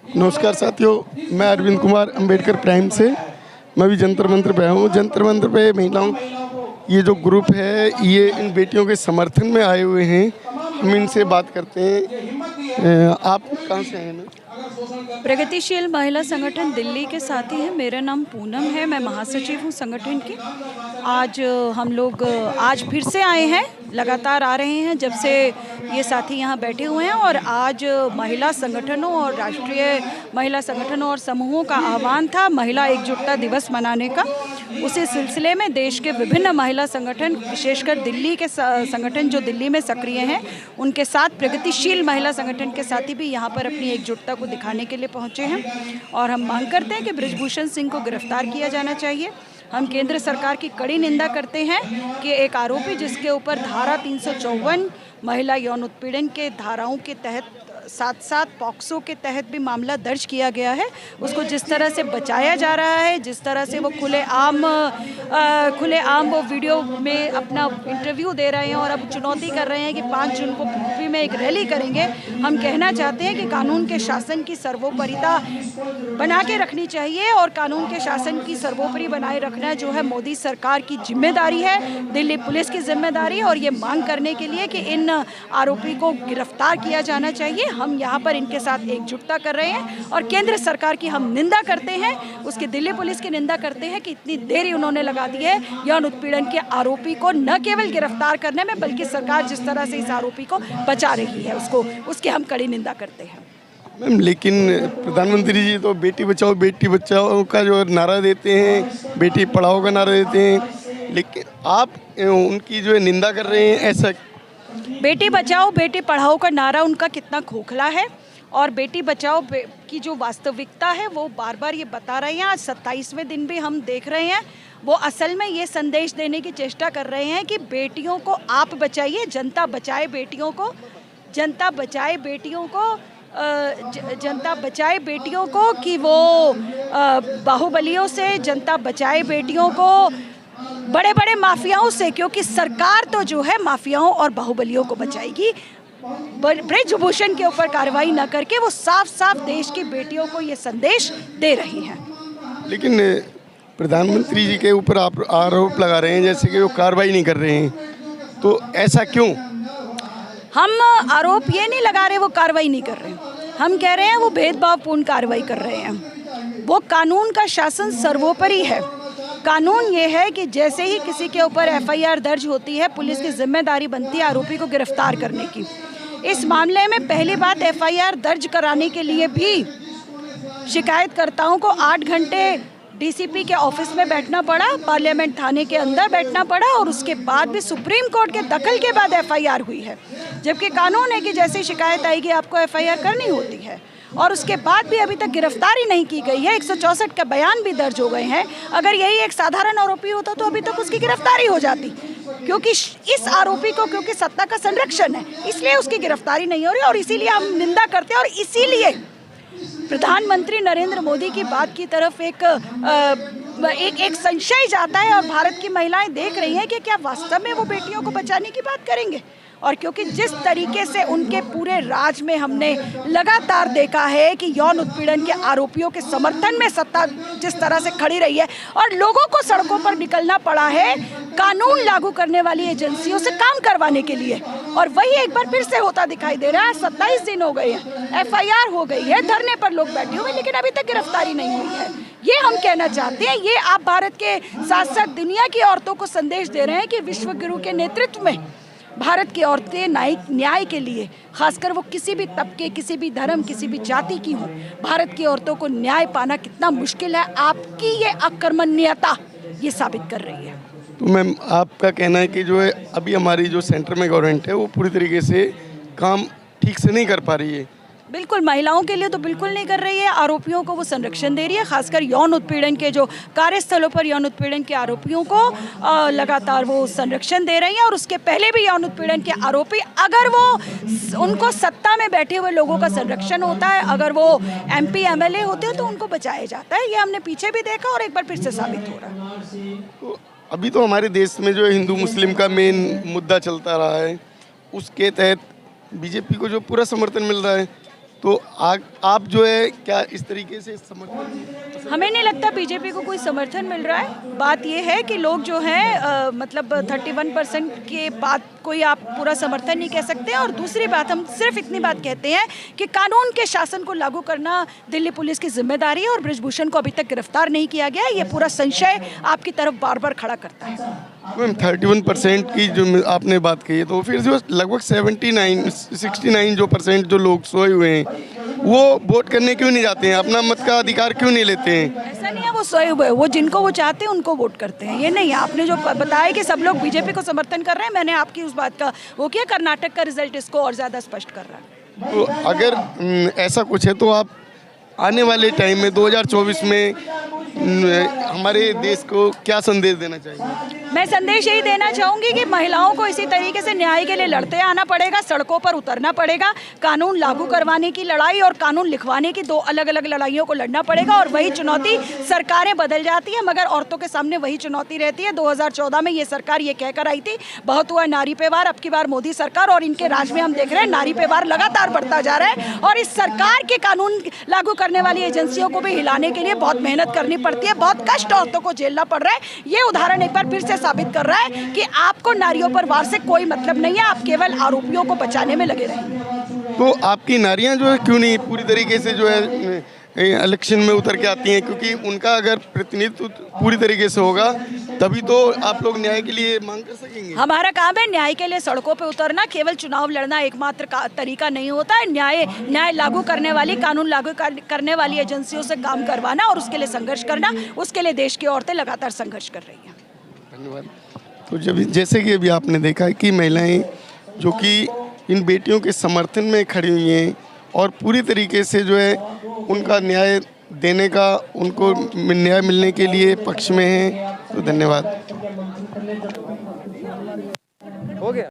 नमस्कार साथियों, मैं अरविंद कुमार अंबेडकर प्राइम से। मैं भी जंतर मंत्र पे आया हूँ। जंतर मंत्र पे महिलाओं ये जो ग्रुप है ये इन बेटियों के समर्थन में आए हुए हैं। हम इनसे बात करते हैं। आप कहाँ से हैं? प्रगतिशील महिला संगठन दिल्ली के साथी हैं। मेरा नाम पूनम है, मैं महासचिव हूँ संगठन की। आज हम लोग आज फिर से आए हैं, लगातार आ रहे हैं जब से ये साथी यहाँ बैठे हुए हैं। और आज महिला संगठनों और राष्ट्रीय महिला संगठनों और समूहों का आह्वान था महिला एकजुटता दिवस मनाने का। उसी सिलसिले में देश के विभिन्न महिला संगठन, विशेषकर दिल्ली के संगठन जो दिल्ली में सक्रिय हैं, उनके साथ प्रगतिशील महिला संगठन के साथी भी यहाँ पर अपनी एकजुटता को दिखाने के लिए पहुँचे हैं। और हम मांग करते हैं कि बृजभूषण सिंह को गिरफ्तार किया जाना चाहिए। हम केंद्र सरकार की कड़ी निंदा करते हैं कि एक आरोपी जिसके ऊपर धारा 354 महिला यौन उत्पीड़न के धाराओं के तहत साथ साथ पॉक्सो के तहत भी मामला दर्ज किया गया है, उसको जिस तरह से बचाया जा रहा है, जिस तरह से वो खुलेआम वो वीडियो में अपना इंटरव्यू दे रहे हैं और अब चुनौती कर रहे हैं कि 5 जून को यूपी में एक रैली करेंगे। हम कहना चाहते हैं कि कानून के शासन की सर्वोपरिता बना के रखनी चाहिए और कानून के शासन की सर्वोपरि बनाए रखना जो है मोदी सरकार की जिम्मेदारी है, दिल्ली पुलिस की जिम्मेदारी है। और ये मांग करने के लिए कि इन आरोपी को गिरफ्तार किया जाना चाहिए। हम यहाँ पर इनके साथ एकजुटता कर रहे हैं और केंद्र सरकार की हम निंदा करते हैं, उसकी दिल्ली पुलिस की निंदा करते हैं कि इतनी देरी उन्होंने लगा दी है यौन उत्पीड़न के आरोपी को न केवल गिरफ्तार करने में, बल्कि सरकार जिस तरह से इस आरोपी को बचा रही है उसकी हम कड़ी निंदा करते हैं। मैम, लेकिन प्रधानमंत्री जी तो बेटी बचाओ का जो नारा देते हैं, बेटी पढ़ाओ का नारा देते हैं, लेकिन आप उनकी जो है निंदा कर रहे हैं। ऐसा बेटी बचाओ बेटी पढ़ाओ का नारा उनका कितना खोखला है और बेटी बचाओ की जो वास्तविकता है वो बार बार ये बता रहे हैं। आज 27वें दिन भी हम देख रहे हैं, वो असल में ये संदेश देने की चेष्टा कर रहे हैं कि बेटियों को आप बचाइए, जनता बचाए बेटियों को, जनता बचाए बेटियों को, जनता बचाए बेटियों को कि वो बाहुबलियों से, जनता बचाए बेटियों को बड़े बड़े माफियाओं से, क्योंकि सरकार तो जो है माफियाओं और बाहुबलियों को बचाएगी। बृजभूषण के ऊपर कार्रवाई न करके वो साफ साफ देश की बेटियों को ये संदेश दे रही हैं। लेकिन प्रधानमंत्री जी के ऊपर आप आरोप लगा रहे हैं जैसे कि वो कार्रवाई नहीं कर रहे हैं, तो ऐसा क्यों? हम आरोप ये नहीं लगा रहे वो कार्रवाई नहीं कर रहे, हम कह रहे हैं वो भेदभावपूर्ण कार्रवाई कर रहे हैं। वो कानून का शासन सर्वोपरि है। कानून ये है कि जैसे ही किसी के ऊपर एफआईआर दर्ज होती है, पुलिस की जिम्मेदारी बनती है आरोपी को गिरफ्तार करने की। इस मामले में पहली बात एफआईआर दर्ज कराने के लिए भी शिकायतकर्ताओं को 8 घंटे डीसीपी के ऑफिस में बैठना पड़ा, पार्लियामेंट थाने के अंदर बैठना पड़ा और उसके बाद भी सुप्रीम कोर्ट के दखल के बाद एफआईआर हुई है। जबकि कानून है कि जैसे शिकायत आएगी आपको एफआईआर करनी होती है और उसके बाद भी अभी तक गिरफ्तारी नहीं की गई है। 164 का बयान भी दर्ज हो गए हैं। अगर यही एक साधारण आरोपी होता तो अभी तक उसकी गिरफ्तारी हो जाती, क्योंकि इस आरोपी को क्योंकि सत्ता का संरक्षण है इसलिए उसकी गिरफ्तारी नहीं हो रही और इसीलिए हम निंदा करते हैं। और इसीलिए प्रधानमंत्री नरेंद्र मोदी की बात की तरफ एक संशय जाता है और भारत की महिलाएं देख रही हैं कि क्या वास्तव में वो बेटियों को बचाने की बात करेंगे। और क्योंकि जिस तरीके से उनके पूरे राज में हमने लगातार देखा है कि यौन उत्पीड़न के आरोपियों के समर्थन में सत्ता जिस तरह से खड़ी रही है और लोगों को सड़कों पर निकलना पड़ा है कानून लागू करने वाली एजेंसियों से काम करवाने के लिए, और वही एक बार फिर से होता दिखाई दे रहा है। 27 दिन हो गए हैं, एफआईआर हो गई है, धरने पर लोग बैठे हुए, लेकिन अभी तक गिरफ्तारी नहीं हुई है। ये हम कहना चाहते हैं। ये आप भारत के साथ साथ दुनिया की औरतों को संदेश दे रहे हैं कि विश्व गुरु के नेतृत्व में भारत की औरतें न्याय के लिए, खासकर वो किसी भी तबके, किसी भी धर्म, किसी भी जाति की हो, भारत की औरतों को न्याय पाना कितना मुश्किल है, आपकी ये अकर्मण्यता ये साबित कर रही है। तो मैम, आपका कहना है कि जो है अभी हमारी जो सेंटर में गवर्नमेंट है वो पूरी तरीके से काम ठीक से नहीं कर पा रही है। बिल्कुल, महिलाओं के लिए तो बिल्कुल नहीं कर रही है। आरोपियों को वो संरक्षण दे रही है, खासकर यौन उत्पीड़न के जो कार्यस्थलों पर यौन उत्पीड़न के आरोपियों को लगातार वो संरक्षण दे रही है। और उसके पहले भी यौन उत्पीड़न के आरोपी, अगर वो उनको सत्ता में बैठे हुए लोगों का संरक्षण होता है, अगर वो एमपी एमएलए होते हैं तो उनको बचाया जाता है। ये हमने पीछे भी देखा और एक बार फिर से साबित हो रहा है। तो अभी तो हमारे देश में जो हिंदू मुस्लिम का मेन मुद्दा चलता रहा है, उसके तहत बीजेपी को जो पूरा समर्थन मिल रहा है, तो आप जो है क्या इस तरीके से समर्थन? हमें नहीं लगता बीजेपी को कोई समर्थन मिल रहा है। बात ये है कि लोग जो हैं मतलब 31% के बाद कोई आप पूरा समर्थन नहीं कह सकते। और दूसरी बात, हम सिर्फ इतनी बात कहते हैं कि कानून के शासन को लागू करना दिल्ली पुलिस की जिम्मेदारी है और बृजभूषण को अभी तक गिरफ्तार नहीं किया गया। ये पूरा संशय आपकी तरफ बार बार खड़ा करता है। मैम 31% की जो आपने बात कही है, तो फिर जो लगभग 69 जो % जो लोग सोए हुए हैं वो वोट करने क्यों नहीं जाते हैं? अपना मत का अधिकार क्यों नहीं लेते हैं? ऐसा नहीं है वो सोए हुए, वो जिनको वो चाहते हैं उनको वोट करते हैं। ये नहीं है, आपने जो बताया कि सब लोग बीजेपी को समर्थन कर रहे हैं, मैंने आपकी उस बात का वो किया। कर्नाटक का रिजल्ट इसको और ज़्यादा स्पष्ट कर रहा है। तो अगर ऐसा कुछ है तो आप आने वाले टाइम में 2024 में हमारे देश को क्या संदेश देना चाहिए? मैं संदेश यही देना चाहूँगी कि महिलाओं को इसी तरीके से न्याय के लिए लड़ते आना पड़ेगा, सड़कों पर उतरना पड़ेगा। कानून लागू करवाने की लड़ाई और कानून लिखवाने की दो अलग अलग लड़ाइयों को लड़ना पड़ेगा। और वही चुनौती, सरकारें बदल जाती है मगर औरतों के सामने वही चुनौती रहती है। 2014 में ये सरकार ये कहकर आई थी बहुत हुआ नारी पे वार, अब की बार मोदी सरकार और इनके राज में हम देख रहे हैं नारी पे वार लगातार बढ़ता जा रहा है। और इस सरकार के कानून लागू करने वाली एजेंसियों को भी हिलाने के लिए बहुत मेहनत करनी पड़ती है, बहुत कष्ट औरतों को झेलना पड़ रहा है। ये उदाहरण एक बार फिर से साबित कर रहा है कि आपको नारियों पर वार से कोई मतलब नहीं है, आप केवल आरोपियों को बचाने में लगे रहेंगे। तो आपकी नारियां जो है क्यों नहीं पूरी तरीके से जो है इलेक्शन में उतर के आती हैं? क्योंकि उनका अगर प्रतिनिधित्व पूरी तरीके से होगा तभी तो आप लोग न्याय के लिए मांग कर सकेंगे। हमारा काम है न्याय के लिए सड़कों पे उतरना। केवल चुनाव लड़ना एकमात्र तरीका नहीं होता है। न्याय लागू करने वाली, कानून लागू करने वाली एजेंसियों से काम करवाना और उसके लिए संघर्ष करना, उसके लिए देश की औरतें लगातार संघर्ष कर रही हैं। धन्यवाद। तो जैसे कि अभी आपने देखा है कि महिलाएं जो कि इन बेटियों के समर्थन में खड़ी हुई हैं और पूरी तरीके से जो है उनका न्याय देने का, उनको न्याय मिलने के लिए पक्ष में हैं। तो धन्यवाद। हो गया।